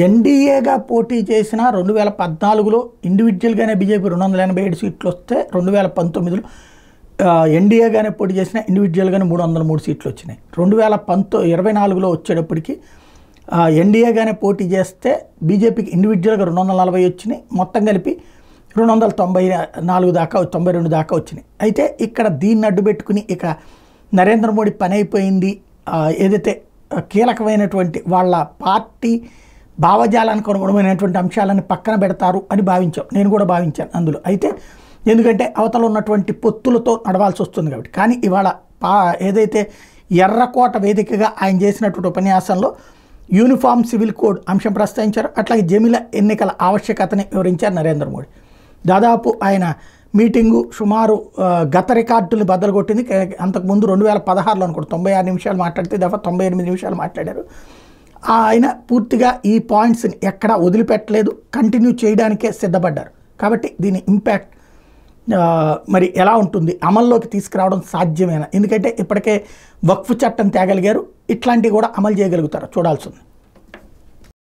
ఎన్డీఏగా పోటీ చేసిన 2014లో ఇండివిజువల్గానే బీజేపీ 287 సీట్లు వస్తే 2019లో ఎన్డీఏగానే పోటీ చేసిన ఇండివిజువల్గానే 303 సీట్లు వచ్చినాయి. 2024లో వచ్చేటప్పటికి ఎన్డీఏగానే పోటీ చేస్తే బీజేపీకి ఇండివిజువల్గా 240 వచ్చినాయి, మొత్తం కలిపి 294 దాకా 92 దాకా వచ్చినాయి. అయితే ఇక్కడ దీన్ని అడ్డుపెట్టుకుని ఇక నరేంద్ర మోడీ పని అయిపోయింది, ఏదైతే కీలకమైనటువంటి వాళ్ళ పార్టీ భావజాలానికి అనుగుణమైనటువంటి అంశాలను పక్కన పెడతారు అని భావించాం. నేను కూడా భావించాను అందులో. అయితే ఎందుకంటే అవతల ఉన్నటువంటి పొత్తులతో నడవాల్సి వస్తుంది కాబట్టి. కానీ ఇవాళ ఏదైతే ఎర్రకోట వేదికగా ఆయన చేసినటువంటి ఉపన్యాసంలో యూనిఫామ్ సివిల్ కోడ్ అంశం ప్రస్తావించారు, అట్లాగే జమిల ఎన్నికల ఆవశ్యకతని వివరించారు నరేంద్ర మోడీ. దాదాపు ఆయన మీటింగు సుమారు గత రికార్డులు బద్దలు కొట్టింది. అంతకుముందు 2016లో అనుకోండి 96 నిమిషాలు మాట్లాడితే దఫా 98 నిమిషాలు మాట్లాడారు. ఆయన పూర్తిగా ఈ పాయింట్స్ని ఎక్కడా వదిలిపెట్టలేదు, కంటిన్యూ చేయడానికే సిద్ధపడ్డారు. కాబట్టి దీని ఇంపాక్ట్ మరి ఎలా ఉంటుంది, అమల్లోకి తీసుకురావడం సాధ్యమేనా? ఎందుకంటే ఇప్పటికే వక్ఫ్ చట్టం తేగలిగారు, ఇట్లాంటివి కూడా అమలు చేయగలుగుతారు, చూడాల్సి ఉంది.